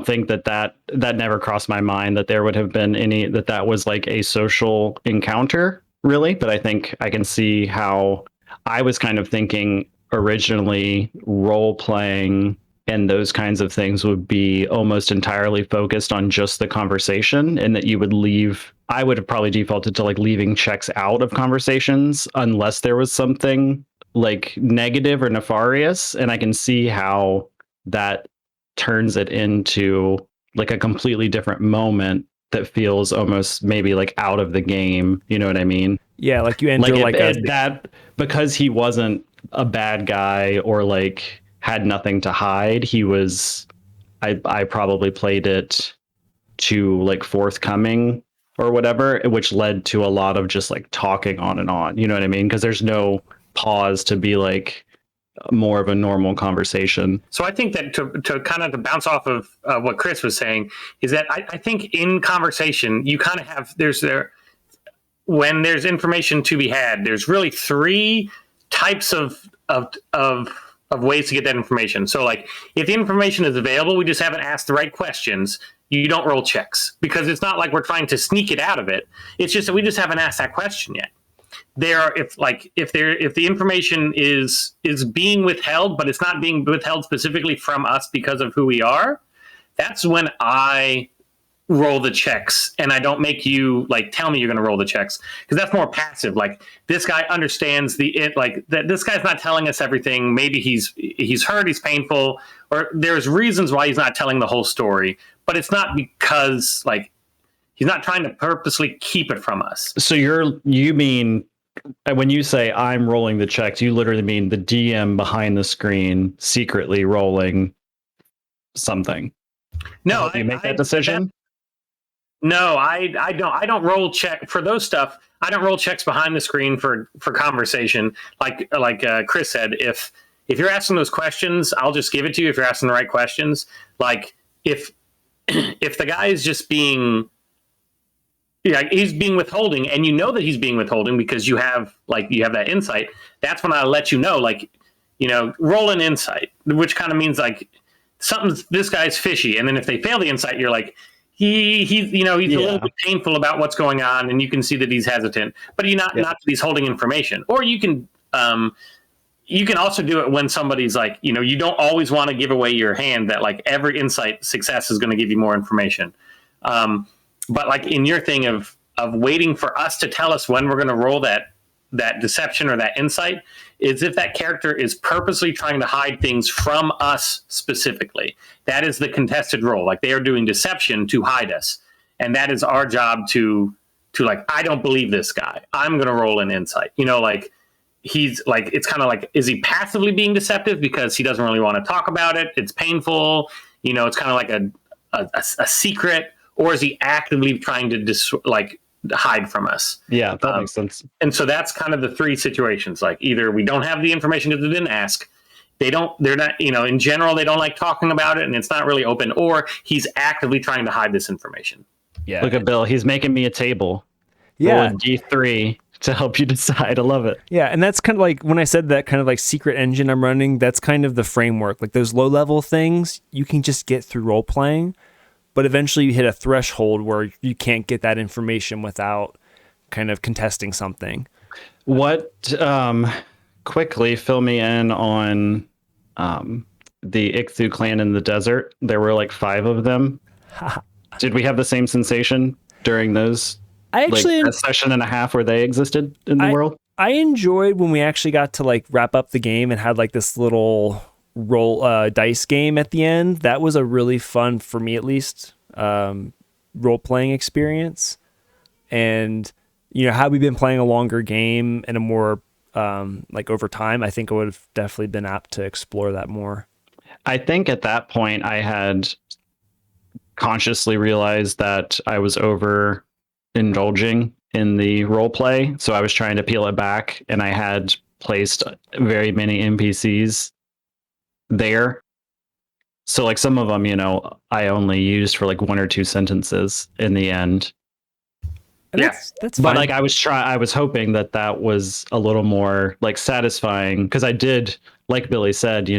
think that never crossed my mind that there would have been that was like a social encounter, really. But I think I can see how I was kind of thinking originally role playing and those kinds of things would be almost entirely focused on just the conversation, and that you would I would have probably defaulted to like leaving checks out of conversations unless there was something like negative or nefarious. And I can see how that turns it into like a completely different moment that feels almost maybe like out of the game. You know what I mean? Yeah, like you enter that because he wasn't a bad guy or like had nothing to hide. He was, I probably played it to like forthcoming or whatever, which led to a lot of just like talking on and on. You know what I mean? Because there's no pause to be like more of a normal conversation. So I think that to kind of to bounce off of what Chris was saying is that I think in conversation you kind of have when there's information to be had, there's really three types of of ways to get that information. So like if the information is available, we just haven't asked the right questions. You don't roll checks because it's not like we're trying to sneak it out of it. It's just that we just haven't asked that question yet. If the information is being withheld, but it's not being withheld specifically from us because of who we are, that's when I roll the checks, and I don't make you like tell me you're going to roll the checks, because that's more passive. Like this guy understands that this guy's not telling us everything. Maybe he's hurt, he's painful, or there's reasons why he's not telling the whole story, but it's not because like he's not trying to purposely keep it from us. So you mean when you say I'm rolling the checks, you literally mean the DM behind the screen secretly rolling something. No, you make that decision. No, I don't. I don't roll check for those stuff. I don't roll checks behind the screen for conversation. Like Chris said, if you're asking those questions, I'll just give it to you if you're asking the right questions. Like if the guy is just being, he's being withholding, and you know that he's being withholding because you have that insight. That's when I let you know, like, roll an insight, which kind of means like this guy's fishy. And then if they fail the insight, you're like, he's a little bit painful about what's going on, and you can see that he's hesitant, but not that he's holding information. Or you can also do it when somebody's like, you don't always want to give away your hand that like every insight success is going to give you more information. But like in your thing of waiting for us to tell us when we're going to roll that deception or that insight, is if that character is purposely trying to hide things from us specifically. That is the contested role. Like they are doing deception to hide us. And that is our job to like, I don't believe this guy. I'm going to roll an insight. Like he's like, it's kind of like, is he passively being deceptive because he doesn't really want to talk about it? It's painful. It's kind of like a secret, or is he actively trying to hide from us? Yeah, that makes sense. And so that's kind of the three situations. Like either we don't have the information because they didn't ask. They're not, in general, they don't like talking about it and it's not really open, or he's actively trying to hide this information. Yeah. Look at Bill. He's making me a table. Yeah. Rolling D3 to help you decide. I love it. Yeah. And that's kind of like when I said that kind of like secret engine I'm running, that's kind of the framework. Like those low level things, you can just get through role playing. But eventually you hit a threshold where you can't get that information without kind of contesting something. What, quickly fill me in on the Ichthu clan in the desert. There were like 5 of them. Did we have the same sensation during those? I actually a session and a half where they existed in the world? I enjoyed when we actually got to like wrap up the game and had like this little roll dice game at the end. That was a really fun, for me at least, role playing experience. And had we been playing a longer game and a more like over time, I think I would have definitely been apt to explore that more. I think at that point I had consciously realized that I was over indulging in the role play, so I was trying to peel it back, and I had placed very many NPCs there. So like some of them, I only used for like 1 or 2 sentences in the end. And that's fine. But like I was hoping that was a little more like satisfying, because I did, like Billy said,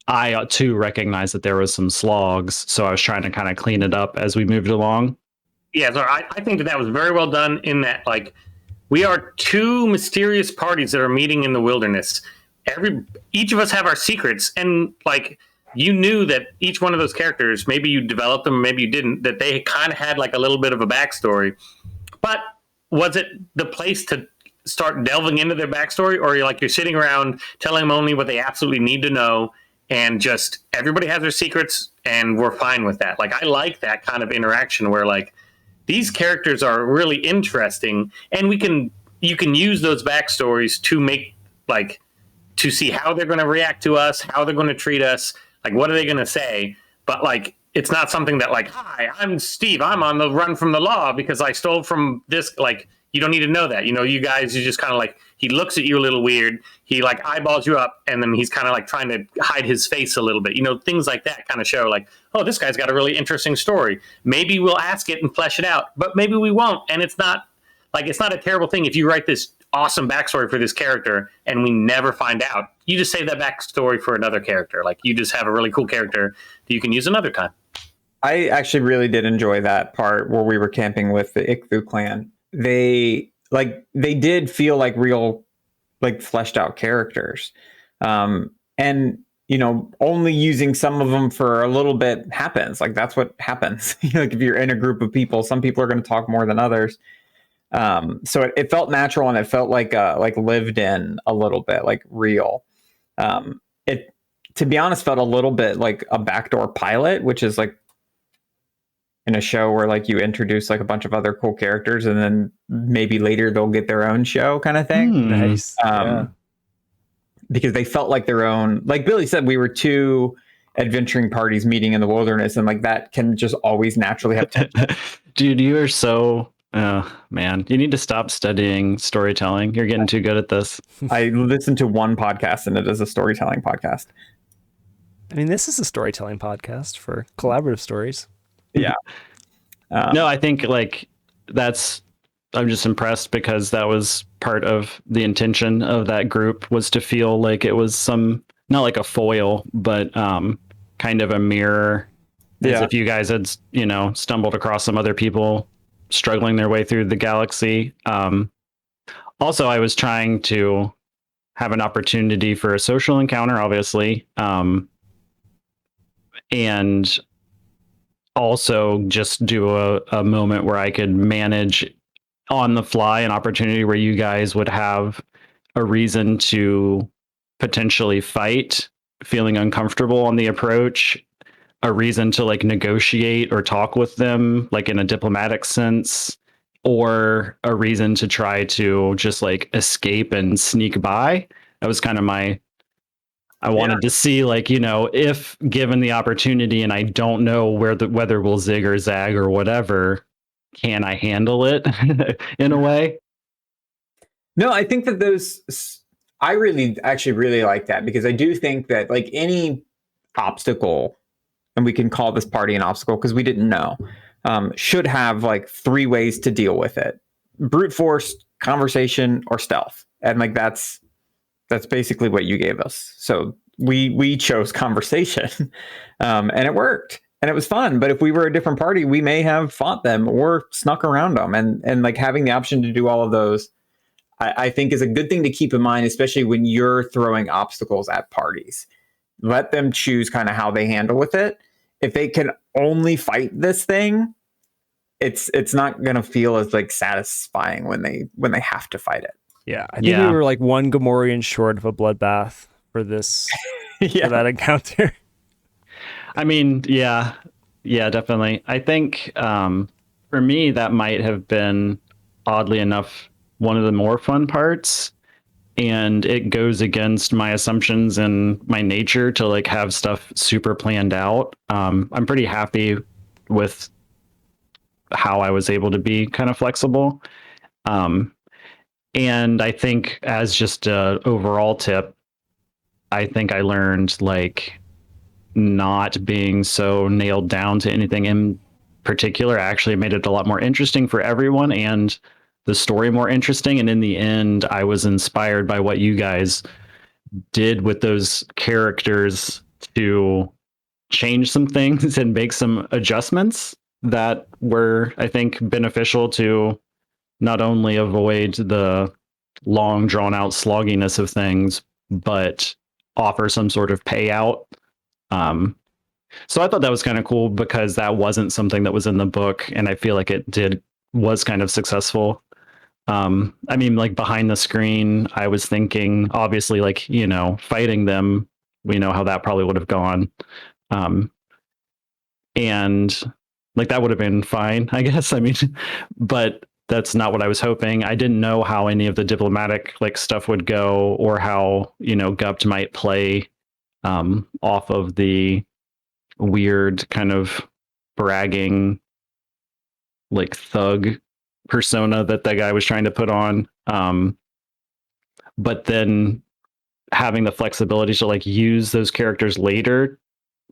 I too recognized that there was some slogs, so I was trying to kind of clean it up as we moved along. Yeah, so I think that was very well done in that, like, we are 2 mysterious parties that are meeting in the wilderness. Each of us have our secrets, and like you knew that each one of those characters, maybe you developed them, maybe you didn't, that they kind of had like a little bit of a backstory. But was it the place to start delving into their backstory, or you're sitting around telling them only what they absolutely need to know, and just everybody has their secrets and we're fine with that? Like I like that kind of interaction where like these characters are really interesting, and you can use those backstories to make to see how they're going to react to us, how they're going to treat us, like what are they going to say. But like it's not something that like, hi, I'm Steve, I'm on the run from the law because I stole from this. Like you don't need to know that. You guys, you just kind of like, he looks at you a little weird, he like eyeballs you up, and then he's kind of like trying to hide his face a little bit. Things like that kind of show like, oh, this guy's got a really interesting story. Maybe we'll ask it and flesh it out, but maybe we won't. And it's not a terrible thing if you write this awesome backstory for this character, and we never find out. You just save that backstory for another character. Like, you just have a really cool character that you can use another time. I actually really did enjoy that part where we were camping with the Ikthu clan. They did feel like real, like fleshed out characters. And only using some of them for a little bit happens. Like, that's what happens. Like, if you're in a group of people, some people are going to talk more than others. So it felt natural, and it felt like lived in a little bit, like real. It, to be honest, felt a little bit like a backdoor pilot, which is like in a show where like you introduce like a bunch of other cool characters, and then maybe later they'll get their own show kind of thing. Nice. Yeah. Because they felt like their own, like Billy said, we were two adventuring parties meeting in the wilderness, and like that can just always naturally have Dude, you are so man, you need to stop studying storytelling. You're getting too good at this. I listened to one podcast, and it is a storytelling podcast. I mean, this is a storytelling podcast for collaborative stories. Yeah. No, I think like I'm just impressed because that was part of the intention of that group, was to feel like it was not like a foil, but kind of a mirror. As if you guys had, stumbled across some other people struggling their way through the galaxy. Also, I was trying to have an opportunity for a social encounter, obviously. And also just do a moment where I could manage on the fly an opportunity where you guys would have a reason to potentially fight, feeling uncomfortable on the approach, a reason to like negotiate or talk with them, like in a diplomatic sense, or a reason to try to just like escape and sneak by. That was kind of I wanted to see, like, if given the opportunity and I don't know where the weather will zig or zag or whatever, can I handle it in a way? No, I think that I actually really like that, because I do think that like any obstacle, and we can call this party an obstacle because we didn't know, should have like 3 ways to deal with it: brute force, conversation, or stealth. And like that's basically what you gave us. So we chose conversation, and it worked, and it was fun. But if we were a different party, we may have fought them or snuck around them, and like having the option to do all of those, I think is a good thing to keep in mind, especially when you're throwing obstacles at parties. Let them choose kind of how they handle with it. If they can only fight this thing, it's not going to feel as like satisfying when they have to fight it. Yeah, I think we were like one Gamorrean short of a bloodbath for this, for that encounter. I mean, yeah, definitely. I think for me, that might have been, oddly enough, one of the more fun parts. And it goes against my assumptions and my nature to like have stuff super planned out. I'm pretty happy with how I was able to be kind of flexible. And I think as just a overall tip, I think I learned like not being so nailed down to anything in particular actually made it a lot more interesting for everyone, and the story more interesting. And in the end, I was inspired by what you guys did with those characters to change some things and make some adjustments that were, I think, beneficial to not only avoid the long drawn out slogginess of things, but offer some sort of payout. So I thought that was kind of cool because that wasn't something that was in the book, and I feel like was kind of successful. I mean, like behind the screen, I was thinking, obviously, like, fighting them, we know how that probably would have gone. And like that would have been fine, I guess. I mean, but that's not what I was hoping. I didn't know how any of the diplomatic like stuff would go, or how, Gupt might play off of the weird kind of bragging like thug persona that guy was trying to put on. But then having the flexibility to like use those characters later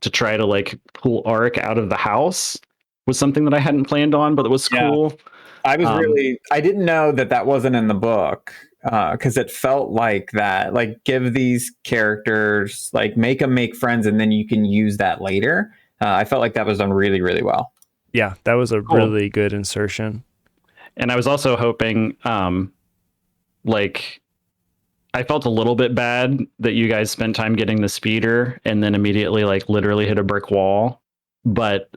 to try to like pull Arik out of the house was something that I hadn't planned on, but it was cool. I was I didn't know that wasn't in the book. because it felt like that. Like, give these characters, like, make them make friends, and then you can use that later. I felt like that was done really, really well. Yeah, that was a Cool. really good insertion. And I was also hoping, like, I felt a little bit bad that you guys spent time getting the speeder and then immediately, like, literally hit a brick wall. But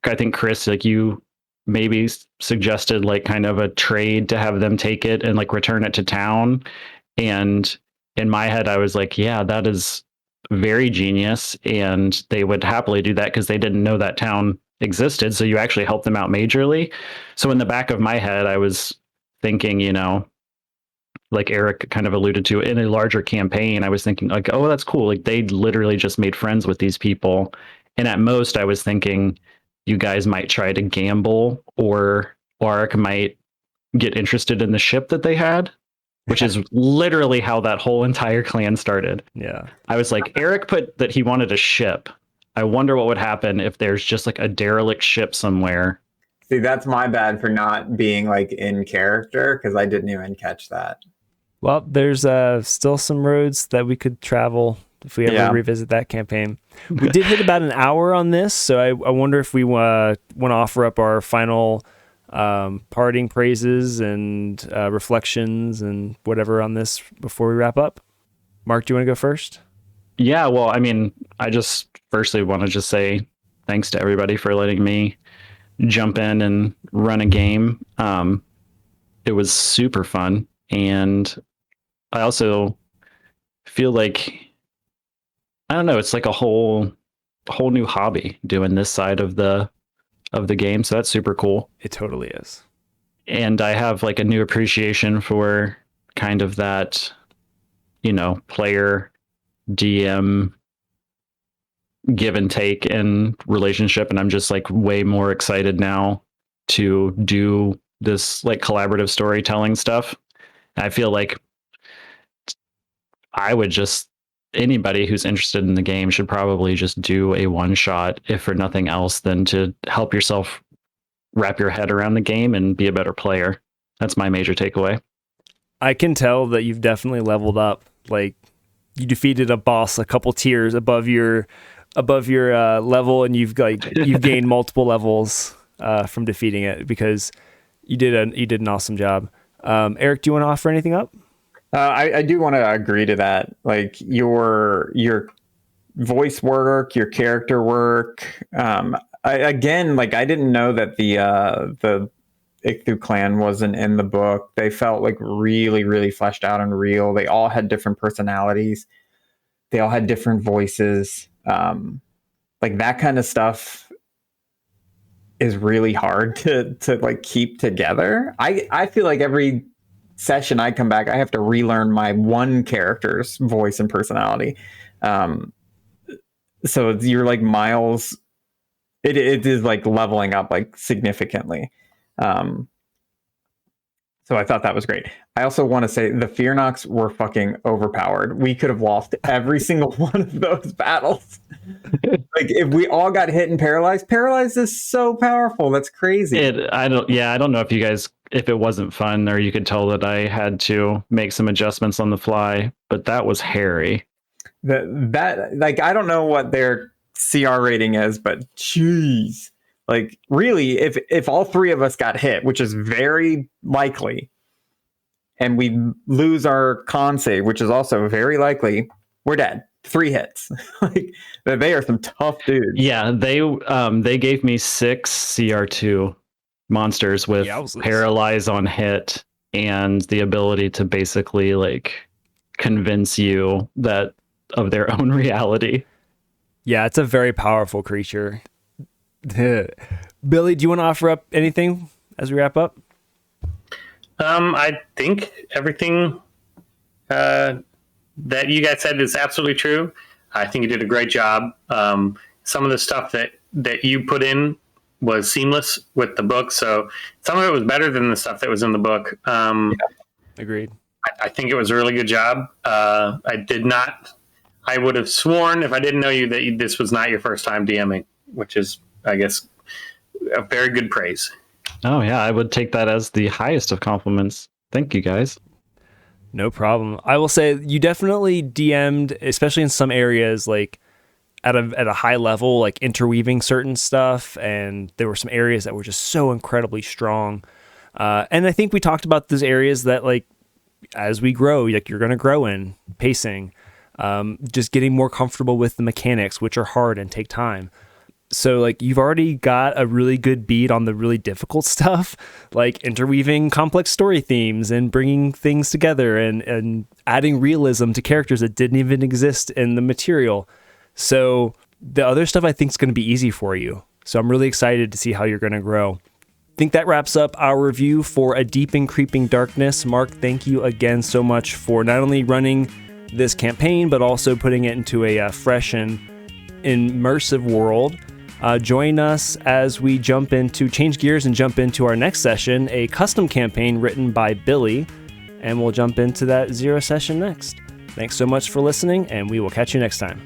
I think, Chris, like, you maybe suggested, like, kind of a trade to have them take it and, like, return it to town. And in my head, I was like, yeah, that is very genius. And they would happily do that because they didn't know that town existed. So you actually helped them out majorly. So in the back of my head, I was thinking, you know, like Eric kind of alluded to, in a larger campaign, I was thinking, like, oh, that's cool. Like, they literally just made friends with these people. And at most, I was thinking you guys might try to gamble, or Eric might get interested in the ship that they had, which is literally how that whole entire clan started. Yeah. I was like, Eric put that he wanted a ship. I wonder what would happen if there's just like a derelict ship somewhere. See, that's my bad for not being like in character, because I didn't even catch that. Well, there's still some roads that we could travel if we ever revisit that campaign. We did hit about an hour on this, so I wonder if we want to offer up our final parting praises and reflections and whatever on this before we wrap up. Mark, do you want to go first? Yeah, well, I mean, I just firstly want to just say thanks to everybody for letting me jump in and run a game. It was super fun, and I also feel like, I don't know, it's like a whole new hobby doing this side of the game, so that's super cool. It totally is. And I have like a new appreciation for kind of that, you know, player DM give and take and relationship, and I'm just like way more excited now to do this like collaborative storytelling stuff. I feel like I would just, anybody who's interested in the game should probably just do a one shot, if for nothing else than to help yourself wrap your head around the game and be a better player. That's my major takeaway. I can tell that you've definitely leveled up. Like, you defeated a boss a couple tiers above your level, and you've gained multiple levels from defeating it, because you did an awesome job. Eric, do you want to offer anything up? I do want to agree to that. Like, your voice work, your character work. I didn't know that the Ichthu clan wasn't in the book. They felt like really, really fleshed out and real. They all had different personalities. They all had different voices. Like, that kind of stuff is really hard to like keep together. I feel like every session I come back, I have to relearn my one character's voice and personality. So you're like miles. It is like leveling up like significantly. So I thought that was great. I also want to say the Fear Knocks were fucking overpowered. We could have lost every single one of those battles. Like, if we all got hit and paralyzed is so powerful. That's crazy. I don't know if you guys, if it wasn't fun, or you could tell that I had to make some adjustments on the fly, but that was hairy. That like, I don't know what their CR rating is, but jeez. Like, really, if all three of us got hit, which is very likely, and we lose our con save, which is also very likely, we're dead. 3 hits. Like, they are some tough dudes. Yeah, they gave me 6 CR2 monsters with paralyze on hit and the ability to basically like convince you that of their own reality. Yeah, it's a very powerful creature. Billy, do you want to offer up anything as we wrap up? I think everything that you guys said is absolutely true. I think you did a great job. Some of the stuff that you put in was seamless with the book, so some of it was better than the stuff that was in the book. Agreed. I think it was a really good job. I would have sworn, if I didn't know you, that this was not your first time DMing, which is, I guess, a very good praise. Oh yeah, I would take that as the highest of compliments. Thank you, guys. No problem. I will say you definitely DM'd, especially in some areas, like at a high level, like interweaving certain stuff, and there were some areas that were just so incredibly strong. And I think we talked about those areas that, like, as we grow, like you're going to grow in pacing, just getting more comfortable with the mechanics, which are hard and take time. So like you've already got a really good beat on the really difficult stuff, like interweaving complex story themes and bringing things together and adding realism to characters that didn't even exist in the material. So the other stuff I think is going to be easy for you. So I'm really excited to see how you're going to grow. I think that wraps up our review for A Deep and Creeping Darkness. Mark, thank you again so much for not only running this campaign, but also putting it into a fresh and immersive world. Join us as we change gears and jump into our next session, a custom campaign written by Billy, and we'll jump into that 0 session next. Thanks so much for listening, and we will catch you next time.